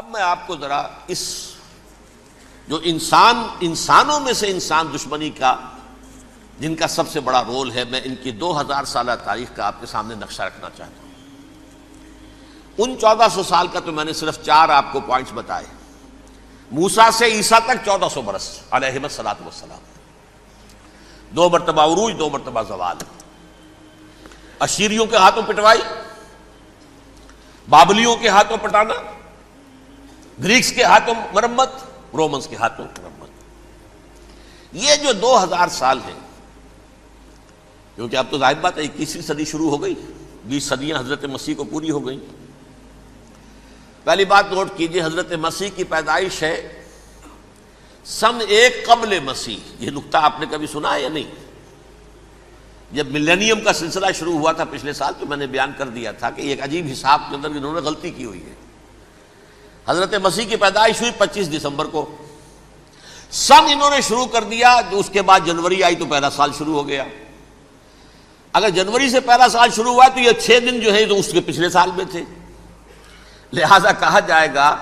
اب میں آپ کو ذرا اس جو انسانوں میں سے انسان دشمنی کا جن کا سب سے بڑا رول ہے، میں ان کی 2000 سالہ تاریخ کا آپ کے سامنے نقشہ رکھنا چاہتا ہوں۔ ان 1400 سال کا تو میں نے صرف 4 آپ کو پوائنٹس بتائے۔ موسیٰ سے عیسیٰ تک 1400 برس علیہم الصلاۃ والسلام، 2 مرتبہ عروج، 2 مرتبہ زوال، اشیریوں کے ہاتھوں پٹوائی، بابلیوں کے ہاتھوں پٹانا، گریکس کے ہاتھوں مرمت، رومنس کے ہاتھوں مرمت۔ یہ جو 2000 سال ہیں، کیونکہ اب تو ظاہر بات ہے 21ویں صدی شروع ہو گئی، 20 صدیاں حضرت مسیح کو پوری ہو گئی۔ پہلی بات نوٹ کیجئے، حضرت مسیح کی پیدائش ہے سن 1 قبل مسیح۔ یہ نقطہ آپ نے کبھی سنا ہے یا نہیں؟ جب ملینیم کا سلسلہ شروع ہوا تھا پچھلے سال، تو میں نے بیان کر دیا تھا کہ ایک عجیب حساب کے اندر انہوں نے غلطی کی ہوئی ہے۔ حضرت مسیح کی پیدائش ہوئی 25 دسمبر کو، سن انہوں نے شروع کر دیا، جو اس کے بعد جنوری آئی تو پہلا سال شروع ہو گیا۔ اگر جنوری سے پہلا سال شروع ہوا تو یہ 6 دن جو ہے تو اس کے پچھلے سال میں تھے، لہذا کہا جائے گا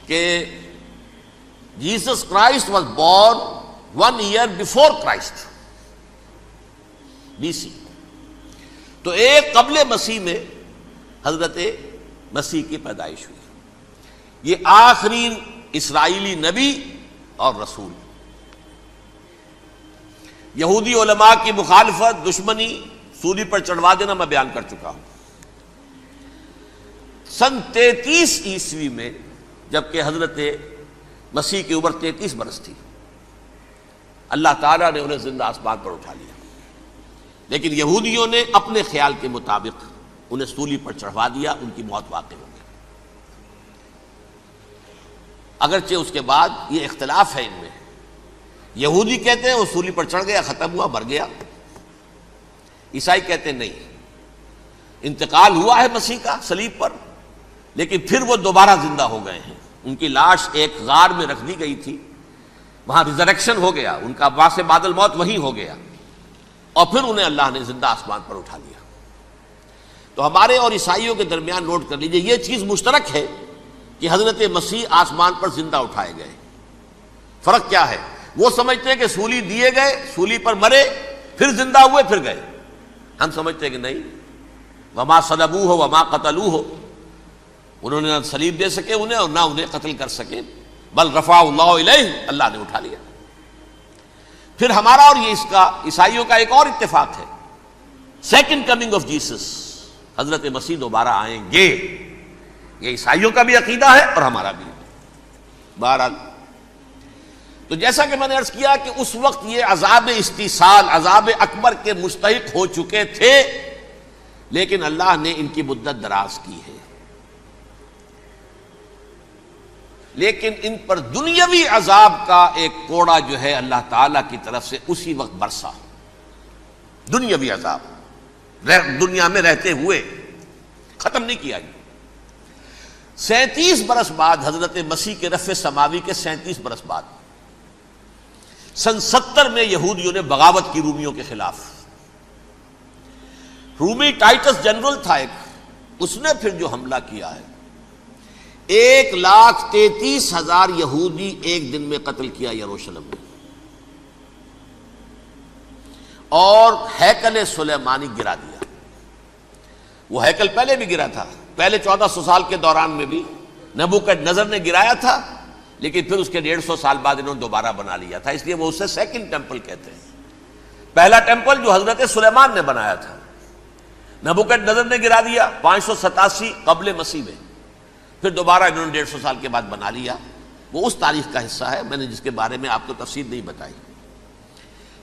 کہ Jesus Christ was born 1 year before Christ, BC۔ تو 1 قبل مسیح میں حضرت مسیح کی پیدائش ہوئی۔ یہ آخری اسرائیلی نبی اور رسول۔ یہودی علماء کی مخالفت، دشمنی، سولی پر چڑھوا دینا میں بیان کر چکا ہوں۔ سن 33 عیسوی میں، جبکہ حضرت مسیح کی عمر 33 برس تھی، اللہ تعالیٰ نے انہیں زندہ آسمان پر اٹھا لیا، لیکن یہودیوں نے اپنے خیال کے مطابق انہیں سولی پر چڑھوا دیا، ان کی موت واقع ہو گئی۔ اگرچہ اس کے بعد یہ اختلاف ہے ان میں، یہودی کہتے ہیں وہ سولی پر چڑھ گیا، ختم ہوا، مر گیا۔ عیسائی کہتے ہیں نہیں، انتقال ہوا ہے مسیح کا صلیب پر، لیکن پھر وہ دوبارہ زندہ ہو گئے ہیں۔ ان کی لاش ایک غار میں رکھ دی گئی تھی، وہاں ریزریکشن ہو گیا، ان کا وہاں سے بعد الموت وہیں ہو گیا، اور پھر انہیں اللہ نے زندہ آسمان پر اٹھا لیا۔ تو ہمارے اور عیسائیوں کے درمیان نوٹ کر لیجئے، یہ چیز مشترک ہے کہ حضرت مسیح آسمان پر زندہ اٹھائے گئے۔ فرق کیا ہے؟ وہ سمجھتے ہیں کہ سولی دیے گئے، سولی پر مرے، پھر زندہ ہوئے، پھر گئے۔ ہم سمجھتے ہیں کہ نہیں، وما صلبوہ وما قتلوہ، انہوں نے نہ صلیب دے سکے انہیں اور نہ انہیں قتل کر سکے، بل رفع اللہ الیہ، اللہ نے اٹھا لیا۔ پھر ہمارا اور یہ اس کا عیسائیوں کا ایک اور اتفاق ہے، سیکنڈ کمنگ آف جیسس، حضرت مسیح دوبارہ آئیں گے۔ یہ عیسائیوں کا بھی عقیدہ ہے اور ہمارا بھی۔ بہرحال تو جیسا کہ میں نے عرض کیا کہ اس وقت یہ عذاب استیصال، عذاب اکبر کے مستحق ہو چکے تھے، لیکن اللہ نے ان کی مدت دراز کی ہے، لیکن ان پر دنیاوی عذاب کا ایک کوڑا جو ہے اللہ تعالیٰ کی طرف سے اسی وقت برسا۔ دنیاوی عذاب دنیا میں رہتے ہوئے ختم نہیں کیا گیا۔ 37 برس بعد، حضرت مسیح کے رفع سماوی کے 37 برس بعد، سن 70 میں یہودیوں نے بغاوت کی رومیوں کے خلاف۔ رومی ٹائٹس جنرل تھا ایک، اس نے پھر جو حملہ کیا ہے، 1,33,000 یہودی ایک دن میں قتل کیا یروشلم میں، اور ہیکل سلیمانی گرا دیا۔ وہ ہیکل پہلے بھی گرا تھا، پہلے 1400 سال کے دوران میں بھی نبوکدنضر نے گرایا تھا، لیکن پھر اس کے 150 سال بعد انہوں نے دوبارہ بنا لیا تھا، اس لیے وہ اسے سیکنڈ ٹیمپل کہتے ہیں۔ پہلا ٹیمپل جو حضرت سلیمان نے بنایا تھا، نبوکدنضر نے گرا دیا 587 قبل مسیح میں، پھر دوبارہ انہوں نے 150 سال کے بعد بنا لیا۔ وہ اس تاریخ کا حصہ ہے، میں نے جس کے بارے میں آپ کو تفصیل نہیں بتائی۔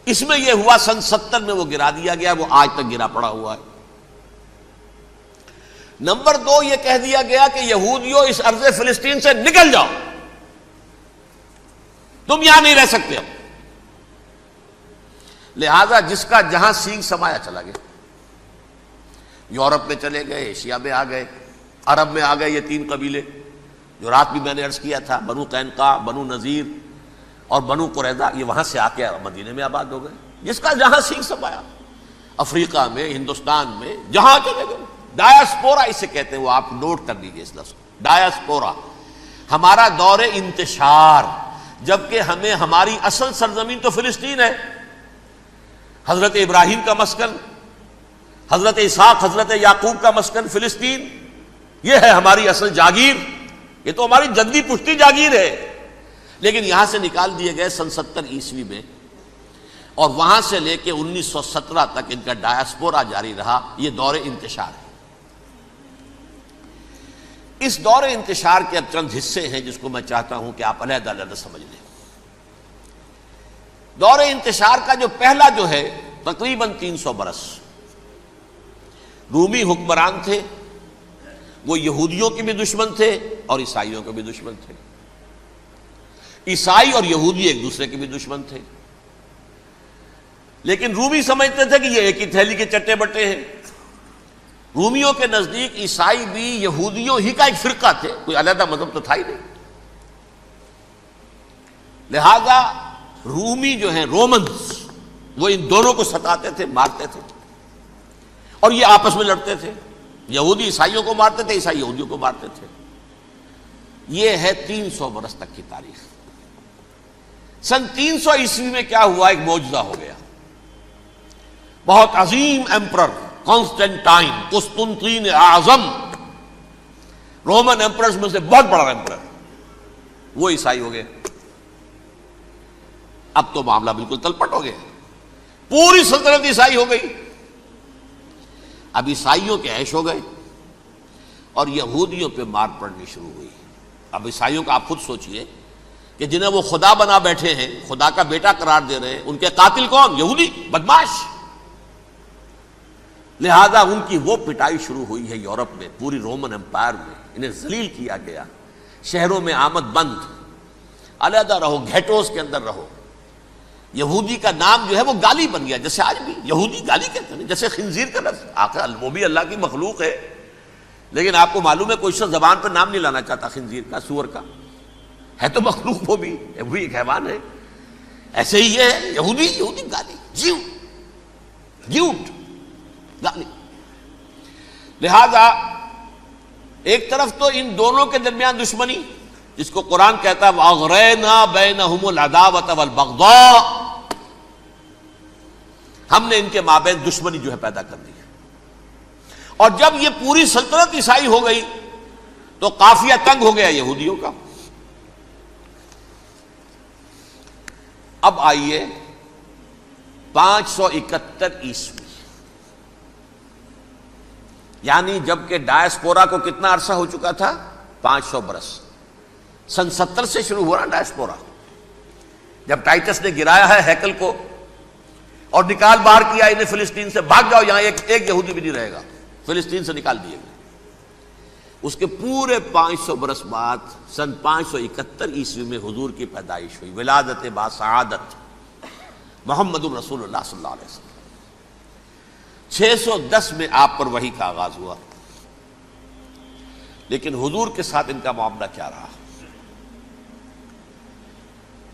اس میں یہ ہوا سن 70 میں وہ گرا دیا گیا، وہ آج تک گرا پڑا ہوا ہے۔ نمبر 2، یہ کہہ دیا گیا کہ یہودیوں اس ارض فلسطین سے نکل جاؤ، تم یہاں نہیں رہ سکتے اب۔ لہذا جس کا جہاں سینگ سمایا چلا گیا، یورپ میں چلے گئے، ایشیا میں آ گئے، عرب میں آ گئے۔ یہ 3 قبیلے جو رات بھی میں نے عرض کیا تھا، بنو قینقاع، بنو نذیر اور بنو قریظہ، یہ وہاں سے آ کے مدینے میں آباد ہو گئے۔ جس کا جہاں سینگ سمایا، افریقہ میں، ہندوستان میں، جہاں چلے گئے۔ ڈایاسپورا اسے کہتے ہیں، وہ آپ نوٹ کر لیجیے اس لفظ کو، ڈایاسپورا، ہمارا دور انتشار، جبکہ ہمیں ہماری اصل سرزمین تو فلسطین ہے، حضرت ابراہیم کا مسکن، حضرت اسحاق حضرت یعقوب کا مسکن فلسطین، یہ ہے ہماری اصل جاگیر، یہ تو ہماری جدی پشتی جاگیر ہے، لیکن یہاں سے نکال دیے گئے سن 70 عیسوی میں، اور وہاں سے لے کے 1917 تک ان کا ڈایاسپورا جاری رہا۔ یہ دور انتشار ہے۔ اس دور انتشار کے اب چند حصے ہیں جس کو میں چاہتا ہوں کہ آپ علیحدہ علیحدہ سمجھ لیں۔ دور انتشار کا جو پہلا جو ہے تقریباً 300 برس رومی حکمران تھے، وہ یہودیوں کے بھی دشمن تھے اور عیسائیوں کے بھی دشمن تھے، عیسائی اور یہودی ایک دوسرے کے بھی دشمن تھے، لیکن رومی سمجھتے تھے کہ یہ ایک ہی تھیلی کے چٹے بٹے ہیں۔ رومیوں کے نزدیک عیسائی بھی یہودیوں ہی کا ایک فرقہ تھے، کوئی علیحدہ مذہب تو تھا ہی نہیں، لہذا رومی جو ہیں رومنز وہ ان دونوں کو ستاتے تھے، مارتے تھے، اور یہ آپس میں لڑتے تھے، یہودی عیسائیوں کو مارتے تھے، عیسائی یہودیوں کو مارتے تھے۔ یہ ہے 300 برس تک کی تاریخ۔ سن 300 عیسوی میں کیا ہوا؟ ایک معجزہ ہو گیا۔ بہت عظیم ایمپرر کانسٹینٹائن، قسطنطین اعظم، رومن ایمپررز میں سے بہت بڑا ایمپرر، وہ عیسائی ہو گئے۔ اب تو معاملہ بالکل تلپٹ ہو گیا، پوری سلطنت عیسائی ہو گئی۔ اب عیسائیوں کے عیش ہو گئے اور یہودیوں پہ مار پڑنی شروع ہوئی۔ اب عیسائیوں کا آپ خود سوچئے کہ جنہیں وہ خدا بنا بیٹھے ہیں، خدا کا بیٹا قرار دے رہے ہیں، ان کے قاتل کون؟ یہودی بدماش۔ لہذا ان کی وہ پٹائی شروع ہوئی ہے یورپ میں، پوری رومن امپائر میں، انہیں ذلیل کیا گیا، شہروں میں آمد بند، علیحدہ رہو، گھیٹوز کے اندر رہو۔ یہودی کا نام جو ہے وہ گالی بن گیا، جیسے آج بھی یہودی گالی کہتے ہیں، جیسے خنزیر کا لفظ، آخر وہ بھی اللہ کی مخلوق ہے، لیکن آپ کو معلوم ہے کوئی شخص زبان پہ نام نہیں لانا چاہتا خنزیر کا، سور کا، ہے تو مخلوق، وہ بھی ایک حیوان ہے۔ ایسے ہی یہ ہے یہودی، یہودی گالی، جیوٹ گالی۔ لہذا ایک طرف تو ان دونوں کے درمیان دشمنی، جس کو قرآن کہتا ہے وَأَغْرَيْنَا بَيْنَهُمُ الْعَدَاوَةَ وَالْبَغْضَاءَ، ہم نے ان کے مابین دشمنی جو ہے پیدا کر دی ہے۔ اور جب یہ پوری سلطنت عیسائی ہو گئی تو قافیہ تنگ ہو گیا یہودیوں کا۔ اب آئیے 571 عیسوی، یعنی جب کہ ڈایاسپورا کو کتنا عرصہ ہو چکا تھا؟ 500 برس۔ سن 70 سے شروع ہوا نا ڈایاسپورا، جب ٹائٹس نے گرایا ہے ہیکل کو اور نکال باہر کیا انہیں فلسطین سے، بھاگ جاؤ یہاں ایک یہودی بھی نہیں رہے گا، فلسطین سے نکال دیے گئے۔ اس کے پورے 500 برس بعد سن 571 عیسوی میں حضور کی پیدائش ہوئی، ولادت باسعادت محمد الرسول اللہ صلی اللہ علیہ وسلم۔ 610 میں آپ پر وحی کا آغاز ہوا، لیکن حضور کے ساتھ ان کا معاملہ کیا رہا؟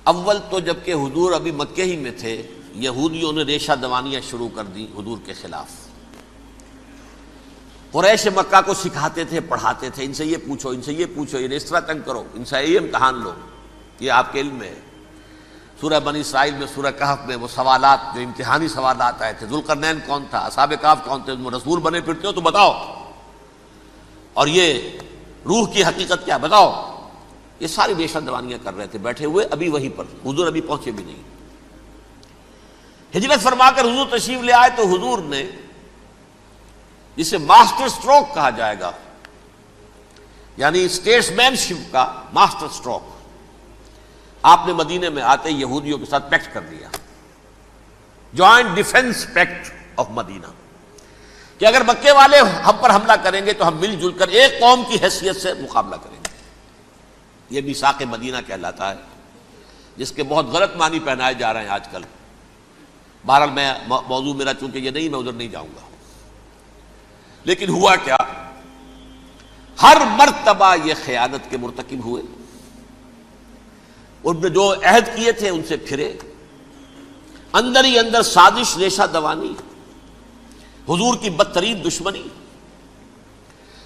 اول تو جبکہ حضور ابھی مکے ہی میں تھے، یہودیوں نے ریشہ دوانیاں شروع کر دی حضور کے خلاف۔ قریش مکہ کو سکھاتے تھے، پڑھاتے تھے، ان سے یہ پوچھو، ان سے یہ پوچھو، انہیں اس طرح تنگ کرو، ان سے یہ امتحان لو، یہ آپ کے علم میں ہے۔ سورہ بنی اسرائیل میں، سورہ کہف میں وہ سوالات، جو امتحانی سوالات آئے تھے، ذوالقرنین کون تھا، اصحاب کہف کون تھے، تم رسول بنے پھرتے ہو تو بتاؤ، اور یہ روح کی حقیقت کیا بتاؤ، یہ ساری ریشہ دوانیاں کر رہے تھے بیٹھے ہوئے ابھی وہیں پر، حضور ابھی پہنچے بھی نہیں۔ ہجرت فرما کر حضور تشریف لے آئے تو حضور نے، جسے ماسٹر سٹروک کہا جائے گا، یعنی اسٹیٹس مین شپ کا ماسٹر سٹروک، آپ نے مدینے میں آتے یہودیوں کے ساتھ پیکٹ کر دیا، جوائنٹ ڈیفنس پیکٹ آف مدینہ، کہ اگر مکے والے ہم پر حملہ کریں گے تو ہم مل جل کر ایک قوم کی حیثیت سے مقابلہ کریں گے۔ یہ میثاق مدینہ کہلاتا ہے، جس کے بہت غلط معنی پہنائے جا رہے ہیں آج کل۔ بہرحال میں موضوع میرا چونکہ یہ نہیں، میں ادھر نہیں جاؤں گا، لیکن ہوا کیا؟ ہر مرتبہ یہ خیانت کے مرتکب ہوئے، ان نے جو عہد کیے تھے ان سے پھرے، اندر ہی اندر سازش، ریشہ دوانی، حضور کی بدترین دشمنی۔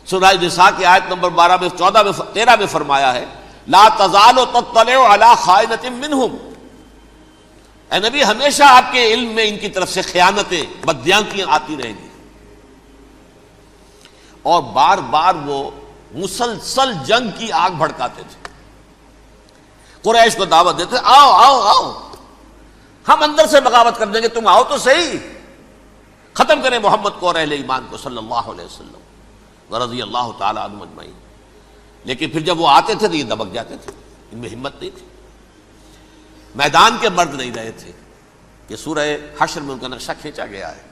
سورہ نساء کی آیت نمبر 12 میں 14 میں 13 میں فرمایا ہے لا تزال تطلع علی خائنۃ منہم، اے نبی ہمیشہ آپ کے علم میں ان کی طرف سے خیانتیں، بددیانتیاں آتی رہیں گی. اور بار بار وہ مسلسل جنگ کی آگ بھڑکاتے تھے. قریش کو دعوت دیتے، آؤ آؤ آؤ ہم اندر سے بغاوت کر دیں گے، تم آؤ تو صحیح، ختم کریں محمد کو اور اہل ایمان کو صلی اللہ علیہ وسلم ورضی اللہ تعالی عنہم اجمعین. لیکن پھر جب وہ آتے تھے تو یہ دبک جاتے تھے، ان میں ہمت نہیں تھی. میدان کے مرد نہیں رہے تھے. یہ سورہ حشر میں ان کا نقشہ کھینچا گیا ہے.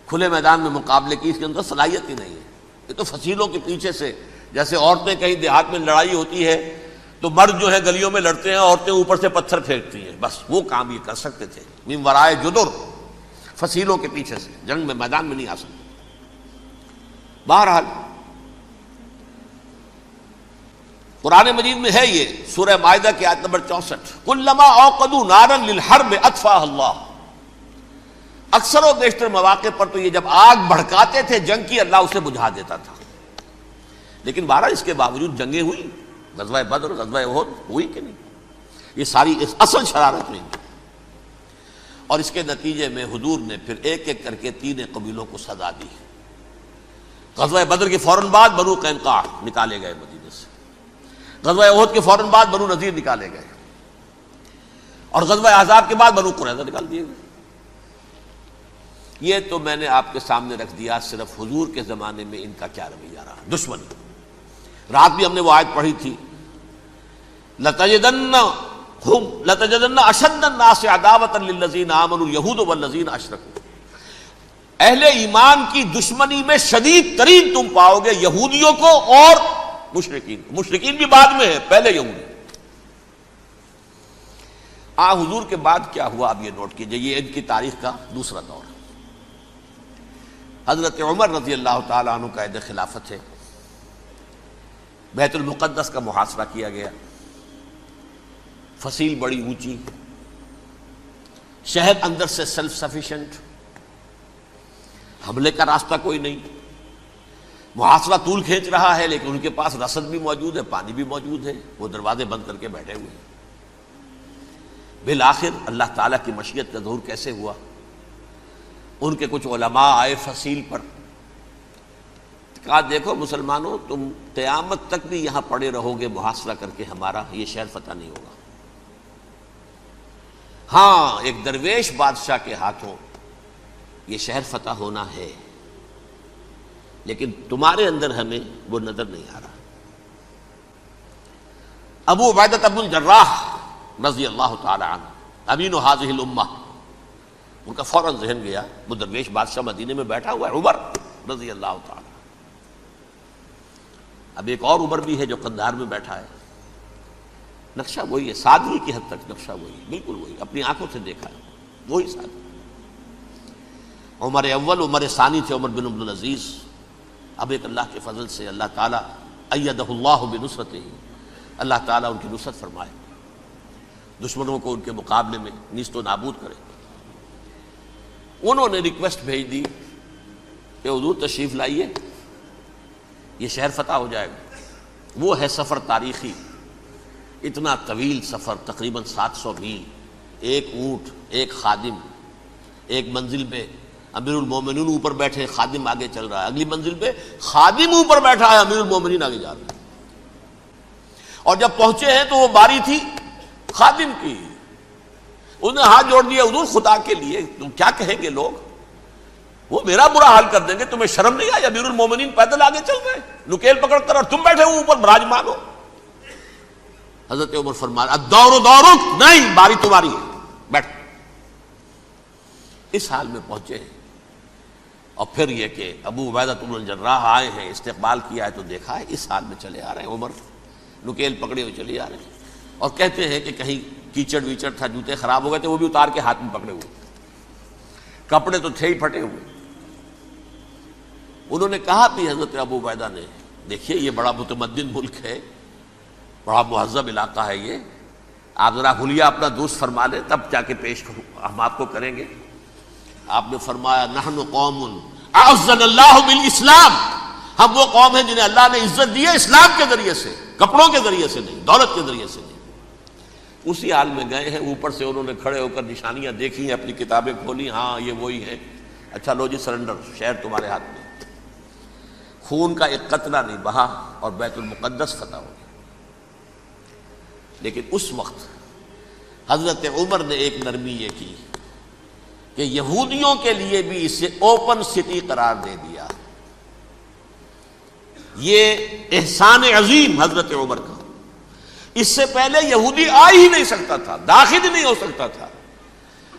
کھلے میدان میں مقابلے کی اس کے اندر صلاحیت ہی نہیں ہے. یہ تو فصیلوں کے پیچھے سے، جیسے عورتیں کہیں دیہات میں لڑائی ہوتی ہے تو مرد جو ہے گلیوں میں لڑتے ہیں، عورتیں اوپر سے پتھر پھینکتی ہیں، بس وہ کام یہ کر سکتے تھے. من ورائے جدر، فصیلوں کے پیچھے سے، جنگ میں میدان میں نہیں آ سکتے. بہرحال قرآن مجید میں ہے یہ سورہ مائدہ کی آیت نمبر 64، کلما اوقدوا نارا للحرب اطفاها اللہ. اکثر و بیشتر مواقع پر تو یہ جب آگ بھڑکاتے تھے جنگ کی، اللہ اسے بجھا دیتا تھا. لیکن بہرحال اس کے باوجود جنگیں ہوئی، غزوہ بدر، غزوہ احد ہوئی کہ نہیں. یہ ساری اس اصل شرارت ہوئی. اور اس کے نتیجے میں حضور نے پھر ایک ایک کر کے 3 قبیلوں کو سزا دی. غزوہ بدر کے فوراً بعد بنو قینقاع نکالے گئے مدینے سے، غزوہ احد کے فوراً بعد بنو نذیر نکالے گئے، اور غزوہ احزاب کے بعد بنو قریظہ نکال دیے گئے. یہ تو میں نے آپ کے سامنے رکھ دیا صرف حضور کے زمانے میں ان کا کیا رویہ رہا. دشمنی، رات بھی ہم نے وہ آیت پڑھی تھی، لَتَجِدَنَّ أَشَدَّ النَّاسِ عَدَاوَةً لِلَّذِينَ آمَنُوا الْيَهُودُ وَالَّذِينَ أَشْرَكُوا. اہل ایمان کی دشمنی میں شدید ترین تم پاؤ گے یہودیوں کو اور مشرکین. مشرکین بھی بعد میں ہے، پہلے یہودی. حضور کے بعد کیا ہوا اب یہ نوٹ کیجئے، یہ ان کی تاریخ کا دوسرا دور. حضرت عمر رضی اللہ تعالی عنہ کا عہد خلافت ہے. بیت المقدس کا محاصرہ کیا گیا، فصیل بڑی اونچی، شہر اندر سے سیلف سفیشینٹ، حملے کا راستہ کوئی نہیں. محاصرہ طول کھینچ رہا ہے لیکن ان کے پاس رسد بھی موجود ہے، پانی بھی موجود ہے. وہ دروازے بند کر کے بیٹھے ہوئے ہیں. بالآخر اللہ تعالیٰ کی مشیت کا ظہور کیسے ہوا؟ ان کے کچھ علماء آئے فصیل پر، کہا دیکھو مسلمانوں، تم قیامت تک بھی یہاں پڑے رہو گے محاصرہ کر کے، ہمارا یہ شہر فتح نہیں ہوگا. ہاں ایک درویش بادشاہ کے ہاتھوں یہ شہر فتح ہونا ہے، لیکن تمہارے اندر ہمیں وہ نظر نہیں آ رہا. ابو عبیدہ بن الجراح رضی اللہ تعالی عنہ، امین هذه الامہ، ان کا فوراً ذہن گیا وہ درویش بادشاہ مدینے میں بیٹھا ہوا ہے، عمر رضی اللہ تعالی. اب ایک اور عمر بھی ہے جو قندھار میں بیٹھا ہے. نقشہ وہی ہے، سادگی کی حد تک نقشہ وہی ہے، بالکل وہی، اپنی آنکھوں سے دیکھا ہے، وہی سادگی. عمر اول، عمر ثانی تھے عمر بن عبدالعزیز. اب ایک اللہ کے فضل سے اللہ تعالیٰ ایدہ اللہ بنصرتہ، اللہ تعالیٰ ان کی نصرت فرمائے، دشمنوں کو ان کے مقابلے میں نیست و نابود کرے. انہوں نے ریکویسٹ بھیج دی کہ حضور تشریف لائیے، یہ شہر فتح ہو جائے گا. وہ ہے سفر تاریخی، اتنا طویل سفر، تقریباً 700 میل، ایک اونٹ، ایک خادم، ایک منزل پہ امیر المومنین اوپر بیٹھے، خادم آگے چل رہا ہے، اگلی منزل پہ خادم اوپر بیٹھا ہے، امیر المومنین آگے جا رہے ہیں. اور جب پہنچے ہیں تو وہ باری تھی خادم کی. انہوں نے ہاتھ جوڑ دیا، حضور خدا کے لیے تم کیا کہیں گے لوگ، وہ میرا برا حال کر دیں گے، تمہیں شرم نہیں آئی؟ امیر المومنین پیدل آگے چل رہے ہیں نکیل پکڑ کر، اور تم بیٹھے ہو اوپر براجمان ہو. حضرت عمر فرمایا الدور دورک، نہیں باری تمہاری ہے، بیٹھ. اس حال میں پہنچے ہیں. اور پھر یہ کہ ابو عبیدہ بن الجراح آئے ہیں، استقبال کیا ہے تو دیکھا ہے اس حال میں چلے آ رہے ہیں. عمر نکیل پکڑے ہوئے چلے آ رہے ہیں، اور کہتے ہیں کہ کہیں کیچڑ ویچڑ تھا، جوتے خراب ہو گئے تھے، وہ بھی اتار کے ہاتھ میں پکڑے ہوئے، کپڑے تو تھے ہی پھٹے ہوئے. انہوں نے کہا بھی حضرت ابو عبیدہ نے، دیکھیے یہ بڑا متمدن ملک ہے، بڑا مہذب علاقہ ہے یہ، آپ ذرا حلیہ اپنا درست فرما لیں تب جا کے پیش کروں، ہم آپ کو کریں گے. آپ نے فرمایا نحن قوم اعزنا اللہ بالاسلام، ہم وہ قوم ہیں جنہیں اللہ نے عزت دی ہے اسلام کے ذریعے سے. کپڑوں کے ذریعے سے نہیں، دولت کے ذریعے سے نہیں۔ اسی حال میں گئے ہیں، اوپر سے انہوں نے کھڑے ہو کر نشانیاں دیکھی ہیں، اپنی کتابیں کھولی، ہاں یہ وہی ہے، اچھا لو جی سرنڈر، شہر تمہارے ہاتھ میں۔ خون کا ایک قطرہ نہیں بہا اور بیت المقدس فتح ہو گیا۔ لیکن اس وقت حضرت عمر نے ایک نرمی یہ کی کہ یہودیوں کے لیے بھی اسے اوپن سٹی قرار دے دیا۔ یہ احسان عظیم حضرت عمر کا، اس سے پہلے یہودی آ ہی نہیں سکتا تھا، داخل ہی نہیں ہو سکتا تھا،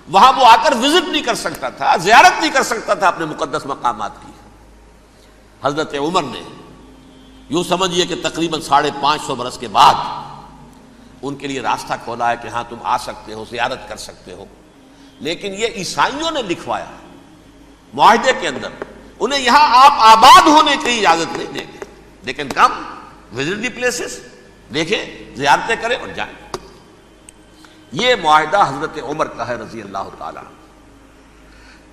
وہاں وہ آ کر وزٹ نہیں کر سکتا تھا، زیارت نہیں کر سکتا تھا اپنے مقدس مقامات کی۔ حضرت عمر نے یوں سمجھیے کہ تقریباً 550 برس کے بعد ان کے لیے راستہ کھولا ہے کہ ہاں تم آ سکتے ہو، زیارت کر سکتے ہو۔ لیکن یہ عیسائیوں نے لکھوایا معاہدے کے اندر، انہیں یہاں آپ آباد ہونے کی اجازت نہیں دیں گے، لیکن کم وزٹ دی پلیسز، دیکھیں زیارتیں کریں اور جائیں۔ یہ معاہدہ حضرت عمر کا ہے رضی اللہ تعالیٰ،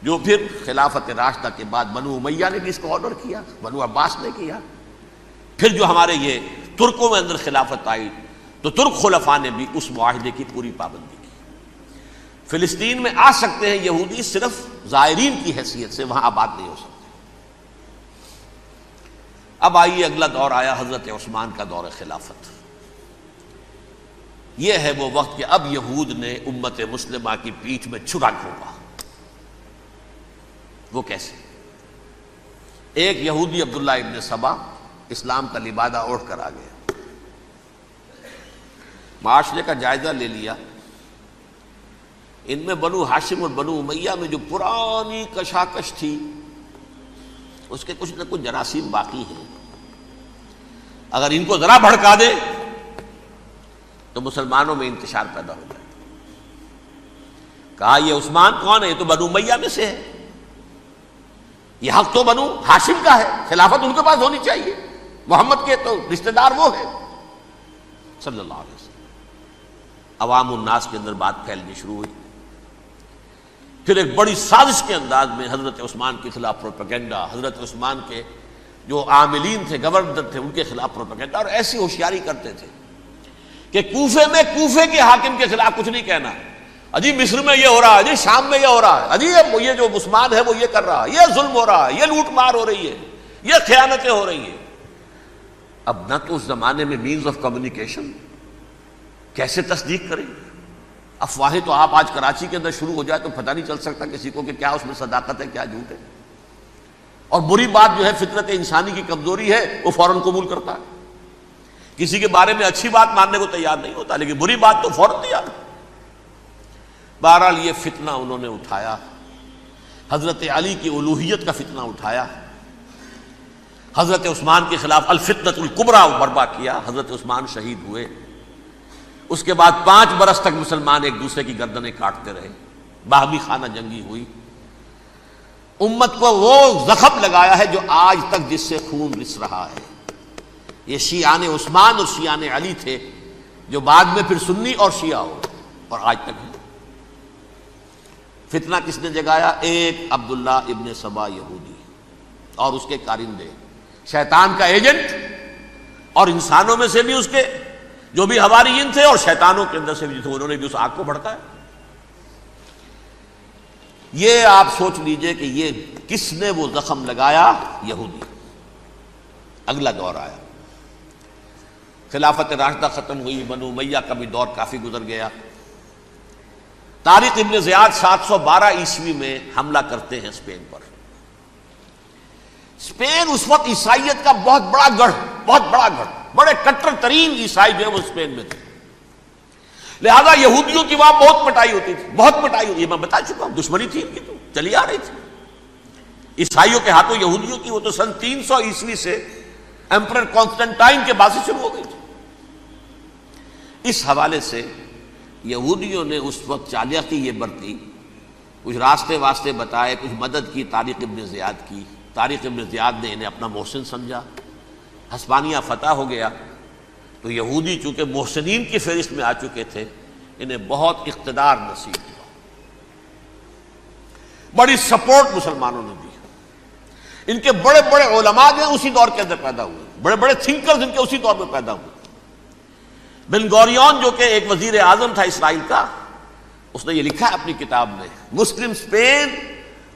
جو پھر خلافت راشدہ کے بعد بنو امیہ نے بھی اس کو آرڈر کیا، بنو عباس نے کیا، پھر جو ہمارے یہ ترکوں میں اندر خلافت آئی تو ترک خلفاء نے بھی اس معاہدے کی پوری پابندی کی۔ فلسطین میں آ سکتے ہیں یہودی صرف زائرین کی حیثیت سے، وہاں آباد نہیں ہو سکتے۔ اب آئیے اگلا دور آیا حضرت عثمان کا دور خلافت۔ یہ ہے وہ وقت کہ اب یہود نے امت مسلمہ کی پیٹھ میں چھرا گھونپا۔ وہ کیسے؟ ایک یہودی عبداللہ ابن سبا اسلام کا لبادہ اوڑھ کر آ گیا، معاشرے کا جائزہ لے لیا، ان میں بنو ہاشم اور بنو امیہ میں جو پرانی کشاکش تھی اس کے کچھ نہ کچھ جراثیم باقی ہیں، اگر ان کو ذرا بھڑکا دے تو مسلمانوں میں انتشار پیدا ہو جائے۔ کہا یہ عثمان کون ہے؟ یہ تو بنو امیہ میں سے ہے، یہ حق تو بنو ہاشم کا ہے، خلافت ان کے پاس ہونی چاہیے، محمد کے تو رشتہ دار وہ ہے صلی اللہ علیہ وسلم۔ عوام الناس کے اندر بات پھیلنی شروع ہوئی، پھر ایک بڑی سازش کے انداز میں حضرت عثمان کے خلاف پروپیگنڈا، حضرت عثمان کے جو عاملین تھے، گورنر تھے، ان کے خلاف پروپیگنڈا، اور ایسی ہوشیاری کرتے تھے کہ کوفے میں کوفے کے حاکم کے خلاف کچھ نہیں کہنا، اجی مصر میں یہ ہو رہا ہے، اجی شام میں یہ ہو رہا ہے، اجی یہ جو عثمان ہے وہ یہ کر رہا ہے، یہ ظلم ہو رہا ہے، یہ لوٹ مار ہو رہی ہے، یہ خیانتیں ہو رہی ہیں۔ اب نہ تو اس زمانے میں مینز آف کمیونیکیشن، کیسے تصدیق کریں؟ افواہیں تو آپ آج کراچی کے اندر شروع ہو جائے تو پتہ نہیں چل سکتا کسی کو کہ کیا اس میں صداقت ہے کیا جھوٹ ہے، اور بری بات جو ہے فطرت انسانی کی کمزوری ہے وہ فوراً قبول کرتا ہے، کسی کے بارے میں اچھی بات ماننے کو تیار نہیں ہوتا لیکن بری بات تو فوراً تیار۔ بہرحال یہ فتنہ انہوں نے اٹھایا، حضرت علی کی الوہیت کا فتنہ اٹھایا، حضرت عثمان کے خلاف الفتنۃ الکبریٰ برپا کیا، حضرت عثمان شہید ہوئے۔ اس کے بعد 5 برس تک مسلمان ایک دوسرے کی گردنیں کاٹتے رہے، باہمی خانہ جنگی ہوئی، امت کو وہ زخم لگایا ہے جو آج تک جس سے خون رس رہا ہے۔ یہ شیعان عثمان اور شیعان علی تھے جو بعد میں پھر سنی اور شیعہ ہو اور آج تک ہے۔ فتنہ کس نے جگایا؟ ایک عبداللہ ابن سبا یہودی اور اس کے کارندے، شیطان کا ایجنٹ، اور انسانوں میں سے بھی اس کے جو بھی حواریین تھے اور شیطانوں کے اندر سے بھی تھے، انہوں نے بھی اس آگ کو بھڑکایا۔ یہ آپ سوچ لیجئے کہ یہ کس نے وہ زخم لگایا؟ یہودی۔ اگلا دور آیا، خلافت راشدہ ختم ہوئی، بنو امیہ کا بھی دور کافی گزر گیا۔ طارق ابن زیاد 712 عیسوی میں حملہ کرتے ہیں اسپین پر۔ اسپین اس وقت عیسائیت کا بہت بڑا گڑھ، بڑے کٹر ترین عیسائی جو ہے وہ اسپین میں تھے، لہذا یہودیوں کی وہاں بہت پٹائی ہوتی تھی، بہت پٹائی ہوتی ہے، میں بتا چکا ہوں، دشمنی تھی ان کی تو چلی آ رہی تھی عیسائیوں کے ہاتھوں یہودیوں کی، وہ تو سن 300 عیسوی سے ایمپرر کانسٹنٹائن کے بعد سے شروع ہو گئی تھی۔ اس حوالے سے یہودیوں نے اس وقت چالاکی یہ برتی، کچھ راستے واسطے بتائے، کچھ مدد کی طارق ابن زیاد کی۔ طارق ابن زیاد نے انہیں اپنا محسن سمجھا، ہسپانیہ فتح ہو گیا تو یہودی چونکہ محسنین کی فہرست میں آ چکے تھے، انہیں بہت اقتدار نصیب ہوا، بڑی سپورٹ مسلمانوں نے دی۔ ان کے بڑے بڑے علماء جو ہیں اسی دور کے اندر پیدا ہوئے، بڑے بڑے تھنکرز ان کے اسی دور میں پیدا ہوئے۔ بن گوریون جو کہ ایک وزیر اعظم تھا اسرائیل کا، اس نے یہ لکھا ہے اپنی کتاب میں، مسلم Spain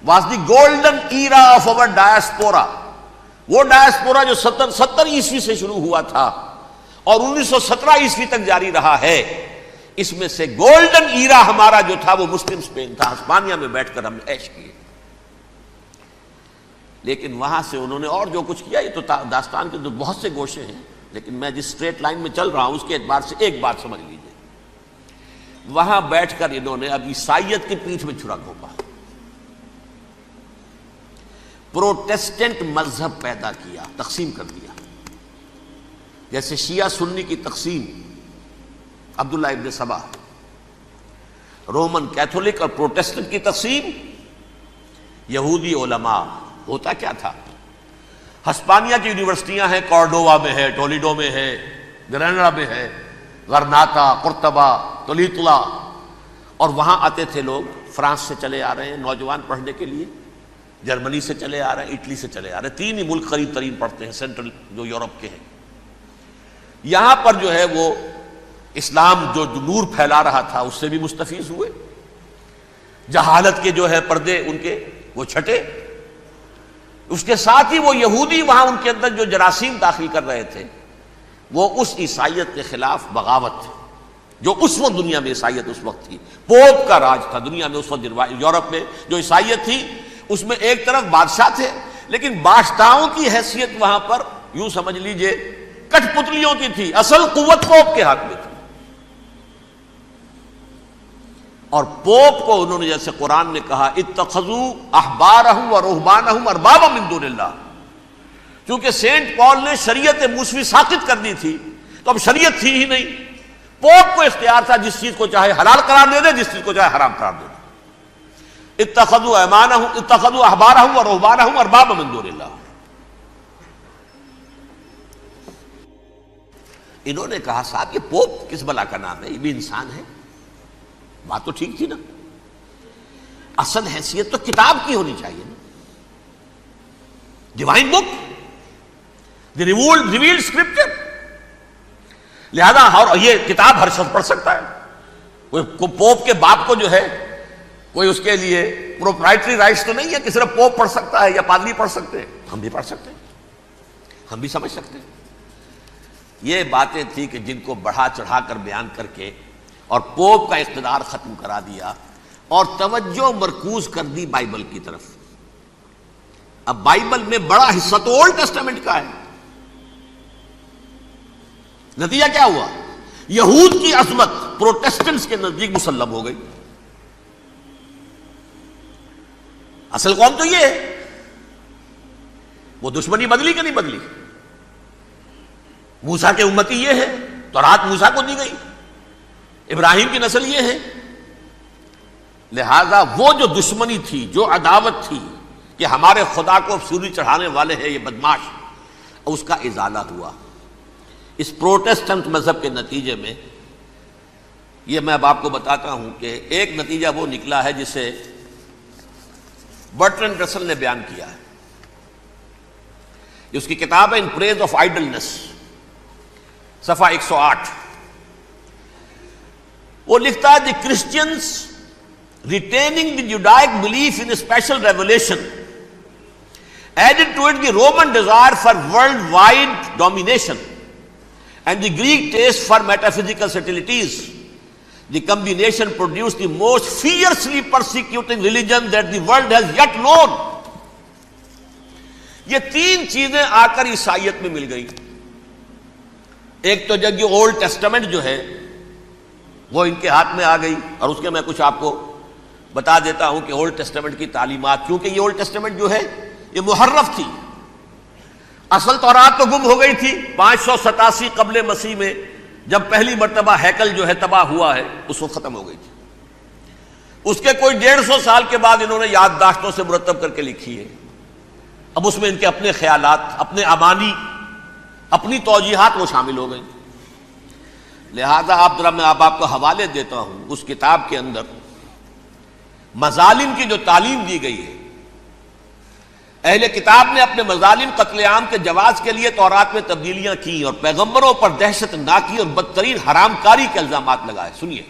was the golden era of our diaspora. وہ ڈائسپورا جو 70 عیسوی سے شروع ہوا تھا اور 1917 عیسوی تک جاری رہا ہے، اس میں سے گولڈن ایرا ہمارا جو تھا وہ مسلم اسپین تھا. ہسپانیہ میں بیٹھ کر ہم نے عیش کیے. لیکن وہاں سے انہوں نے اور جو کچھ کیا، یہ تو داستان کے تو بہت سے گوشے ہیں، لیکن میں جس اسٹریٹ لائن میں چل رہا ہوں اس کے اعتبار سے ایک بات سمجھ لیجیے. وہاں بیٹھ کر انہوں نے اب عیسائیت کی پیٹھ میں چھرا گھونپا، پروٹیسٹنٹ مذہب پیدا کیا، تقسیم کر دیا. جیسے شیعہ سنی کی تقسیم، عبداللہ ابن سبا، رومن کیتھولک اور پروٹیسٹنٹ کی تقسیم، یہودی علماء. ہوتا کیا تھا؟ ہسپانیہ کی یونیورسٹیاں ہیں، کارڈووا میں ہے، ٹولیڈو میں ہے، گریناڈا میں ہے، غرناطہ، قرطبہ، تولیتلا، اور وہاں آتے تھے لوگ. فرانس سے چلے آ رہے ہیں نوجوان پڑھنے کے لیے، جرمنی سے چلے آ رہے ہیں، اٹلی سے چلے آ رہے ہیں. 3 ہی ملک قریب ترین پڑھتے ہیں سینٹرل جو یورپ کے ہیں. یہاں پر جو ہے وہ اسلام جو نور پھیلا رہا تھا اس سے بھی مستفیض ہوئے. جہالت کے جو ہے پردے ان کے وہ چھٹے. اس کے ساتھ ہی وہ یہودی وہاں ان کے اندر جو جراثیم داخل کر رہے تھے وہ اس عیسائیت کے خلاف بغاوت تھی جو اس وقت دنیا میں عیسائیت اس وقت تھی. پوپ کا راج تھا دنیا میں اس وقت. یورپ میں جو عیسائیت تھی اس میں ایک طرف بادشاہ تھے، لیکن بادشاہوں کی حیثیت وہاں پر یوں سمجھ لیجئے کٹ پتلیوں کی تھی. اصل قوت پوپ کے ہاتھ میں تھی. اور پوپ کو انہوں نے جیسے قرآن نے کہا اتخذوا احبارهم ورهبانهم اربابا من دون اللہ، کیونکہ سینٹ پال نے شریعت موسوی ساقط کر دی تھی تو اب شریعت تھی ہی نہیں. پوپ کو اختیار تھا جس چیز کو چاہے حلال قرار دے دے، جس چیز کو چاہے حرام قرار دے دے. اتخذوا احبارهم ورهبانهم اربابا من دون اللہ. انہوں نے کہا صاحب یہ پوپ کس بلا کا نام ہے، یہ بھی انسان ہے. بات تو ٹھیک تھی نا، اصل حیثیت تو کتاب کی ہونی چاہیے نا، ڈیوائن بک، دی ریویلڈ اسکرپچر. لہذا اور یہ کتاب ہر شخص پڑھ سکتا ہے. کوئی پوپ کے باپ کو جو ہے کوئی اس کے لیے پروپرائٹری رائٹس تو نہیں ہے کہ صرف پوپ پڑھ سکتا ہے یا پادری پڑھ سکتے ہیں. ہم بھی پڑھ سکتے ہیں، ہم بھی سمجھ سکتے ہیں. یہ باتیں تھی کہ جن کو بڑھا چڑھا کر بیان کر کے اور پوپ کا اقتدار ختم کرا دیا اور توجہ مرکوز کر دی بائبل کی طرف. اب بائبل میں بڑا حصہ تو اولڈ ٹیسٹامنٹ کا ہے. نتیجہ کیا ہوا؟ یہود کی عظمت پروٹیسٹنٹس کے نزدیک مسلم ہو گئی. اصل قوم تو یہ ہے. وہ دشمنی بدلی کہ نہیں بدلی؟ موسیٰ کے امتی یہ ہے، تورات موسیٰ کو دی گئی، ابراہیم کی نسل یہ ہے. لہذا وہ جو دشمنی تھی، جو عداوت تھی کہ ہمارے خدا کو سولی چڑھانے والے ہیں یہ بدماش، اس کا ازالہ ہوا اس پروٹیسٹنٹ مذہب کے نتیجے میں. یہ میں اب آپ کو بتاتا ہوں کہ ایک نتیجہ وہ نکلا ہے جسے برٹرنڈ رسل نے بیان کیا ہے. اس کی کتاب ہے ان پریز آف آئیڈلنس، صفحہ 108. وہ لکھتا ہے the Christians retaining the Judaic belief in special revelation added to it the Roman desire for world wide domination and the Greek taste for metaphysical subtleties. The combination produce the most fiercely persecuting religion that the world has yet known. یہ 3 چیزیں آ کر عیسائیت میں مل گئی. ایک تو جب یہ اولڈ ٹیسٹامنٹ جو ہے وہ ان کے ہاتھ میں آ گئی، اور اس کے میں کچھ آپ کو بتا دیتا ہوں کہ اولڈ ٹیسٹامنٹ کی تعلیمات، کیونکہ یہ اولڈ ٹیسٹامنٹ جو ہے یہ محرف تھی. اصل تورات تو گم ہو گئی تھی 587 قبل مسیح میں، جب پہلی مرتبہ ہیکل جو ہے تباہ ہوا ہے اس وقت ختم ہو گئی تھی. اس کے کوئی 150 سال کے بعد انہوں نے یادداشتوں سے مرتب کر کے لکھی ہے. اب اس میں ان کے اپنے خیالات، اپنے امانی، اپنی توجیحات وہ شامل ہو گئی. لہذا میں آپ کو حوالے دیتا ہوں اس کتاب کے اندر مظالم کی جو تعلیم دی گئی ہے، اہل کتاب نے اپنے مظالم قتل عام کے جواز کے لیے تورات میں تبدیلیاں کی اور پیغمبروں پر دہشت ناکی اور بدترین حرام کاری کے الزامات لگائے. سنیے،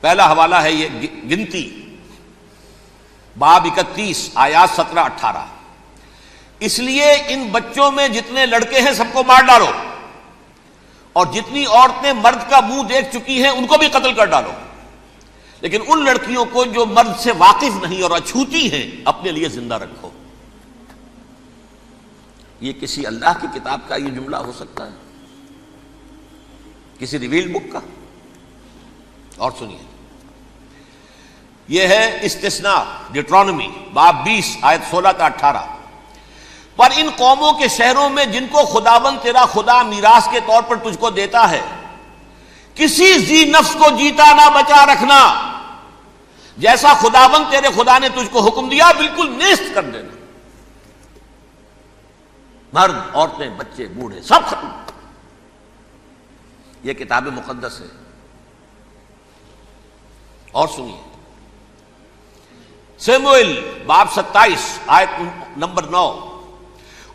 پہلا حوالہ ہے یہ گنتی باب 31 آیات 17-18. اس لیے ان بچوں میں جتنے لڑکے ہیں سب کو مار ڈالو، اور جتنی عورتیں مرد کا منہ دیکھ چکی ہیں ان کو بھی قتل کر ڈالو، لیکن ان لڑکیوں کو جو مرد سے واقف نہیں اور اچھوتی ہیں اپنے لیے زندہ رکھو. یہ کسی اللہ کی کتاب کا یہ جملہ ہو سکتا ہے؟ کسی ریویلڈ بک کا؟ اور سنیے، یہ ہے استثناء ڈیٹرانومی باب 20 آیت 16-18. پر ان قوموں کے شہروں میں جن کو خداوند تیرا خدا میراث کے طور پر تجھ کو دیتا ہے، کسی ذی نفس کو جیتا نہ بچا رکھنا، جیسا خداوند تیرے خدا نے تجھ کو حکم دیا بالکل نیست کر دینا. مرد، عورتیں، بچے، بوڑھے سب ختم. یہ کتاب مقدس ہے. اور سنیے، سموئیل باب 27 آیت نمبر 9.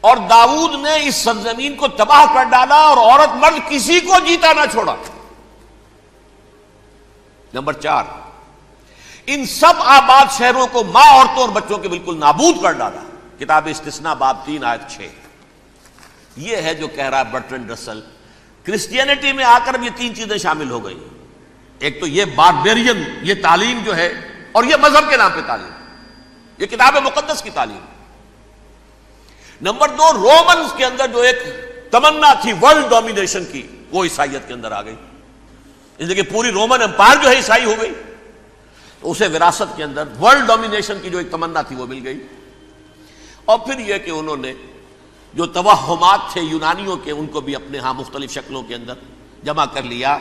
اور داؤد نے اس سرزمین کو تباہ کر ڈالا اور عورت مرد کسی کو جیتا نہ چھوڑا. نمبر 4، ان سب آباد شہروں کو ماں، عورتوں اور بچوں کے بالکل نابود کر ڈالا. کتاب استثناء باب 3 آیت 6. یہ ہے جو کہہ رہا ہے برٹرنڈ رسل، کرسچینٹی میں آ کر اب یہ تین چیزیں شامل ہو گئی. ایک تو یہ باربیرین یہ تعلیم جو ہے، اور یہ مذہب کے نام پہ تعلیم، یہ کتاب مقدس کی تعلیم. نمبر 2، رومنز کے اندر جو ایک تمنا تھی ورلڈ ڈومینیشن کی، وہ عیسائیت کے اندر آ گئی. اس لیے کہ پوری رومن امپائر جو ہے عیسائی ہو گئی، تو اسے وراثت کے اندر ورلڈ ڈومینیشن کی جو ایک تمنا تھی وہ مل گئی. اور پھر یہ کہ انہوں نے جو توہمات تھے یونانیوں کے، ان کو بھی اپنے ہاں مختلف شکلوں کے اندر جمع کر لیا.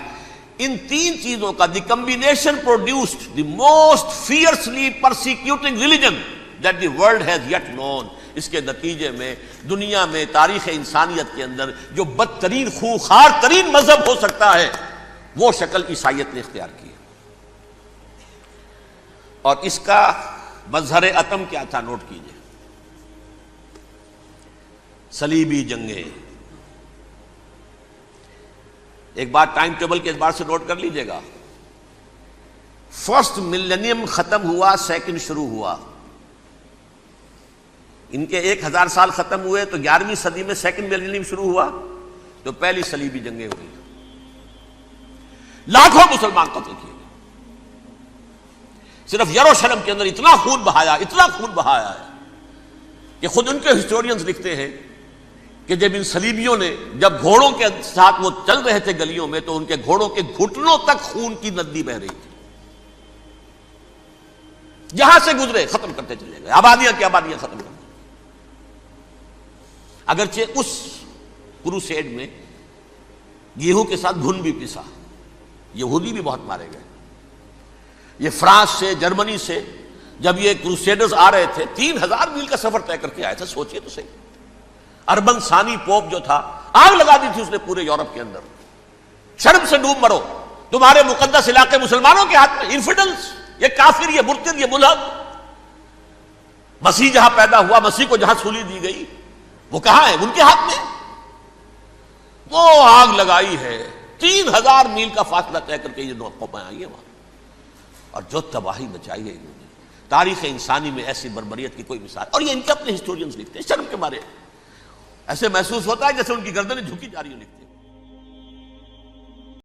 ان تین چیزوں کا the combination produced the most fiercely persecuting religion that the world has yet known. اس کے نتیجے میں دنیا میں تاریخ انسانیت کے اندر جو بدترین خوخار ترین مذہب ہو سکتا ہے وہ شکل عیسائیت نے اختیار کی. اور اس کا مظہر عتم کیا تھا؟ نوٹ کیجئے، صلیبی جنگیں. ایک بات ٹائم ٹیبل کے اعتبار سے نوٹ کر لیجئے گا. فرسٹ ملینیم ختم ہوا، سیکنڈ شروع ہوا. ان کے 1000 سال ختم ہوئے تو 11ویں صدی میں سیکنڈ ملینیم شروع ہوا، تو پہلی صلیبی جنگیں ہوئی. لاکھوں مسلمان قتل کیے. صرف یروشلم کے اندر اتنا خون بہایا ہے کہ خود ان کے ہسٹورینز لکھتے ہیں کہ جب ان صلیبیوں نے جب گھوڑوں کے ساتھ وہ چل رہے تھے گلیوں میں، تو ان کے گھوڑوں کے گھٹنوں تک خون کی ندی بہ رہی تھی. جہاں سے گزرے ختم کرتے چلے گئے، آبادیاں کی آبادیاں ختم کر. اگرچہ اس کروسیڈ میں گیہوں کے ساتھ گھن بھی پسا، یہودی بھی بہت مارے گئے. یہ فرانس سے، جرمنی سے جب یہ کروسیڈرز آ رہے تھے 3000 میل کا سفر طے کر کے آئے تھے. سوچئے تو صحیح. اربن ثانی پوپ جو تھا، آگ لگا دی تھی اس نے پورے یورپ کے اندر. شرم سے ڈوب مرو، تمہارے مقدس علاقے مسلمانوں کے ہاتھ میں. انفیڈلز، یہ کافر، یہ مرتد، یہ ملحد. مسیح جہاں پیدا ہوا، مسیح کو جہاں سولی دی گئی، وہ کہاں ہے؟ ان کے ہاتھ میں. وہ آگ لگائی ہے، 3000 میل کا فاصلہ طے کر کے یہ قومیں آئی ہیں وہاں. اور جو تباہی مچائی ہے انہوں نے، تاریخ انسانی میں ایسی بربریت کی کوئی مثال. اور یہ ان کے اپنے ہسٹورینز لکھتے ہیں. شرم کے مارے ایسے محسوس ہوتا ہے جیسے ان کی گردنیں جھکی جا رہی ہیں. لکھتے ہیں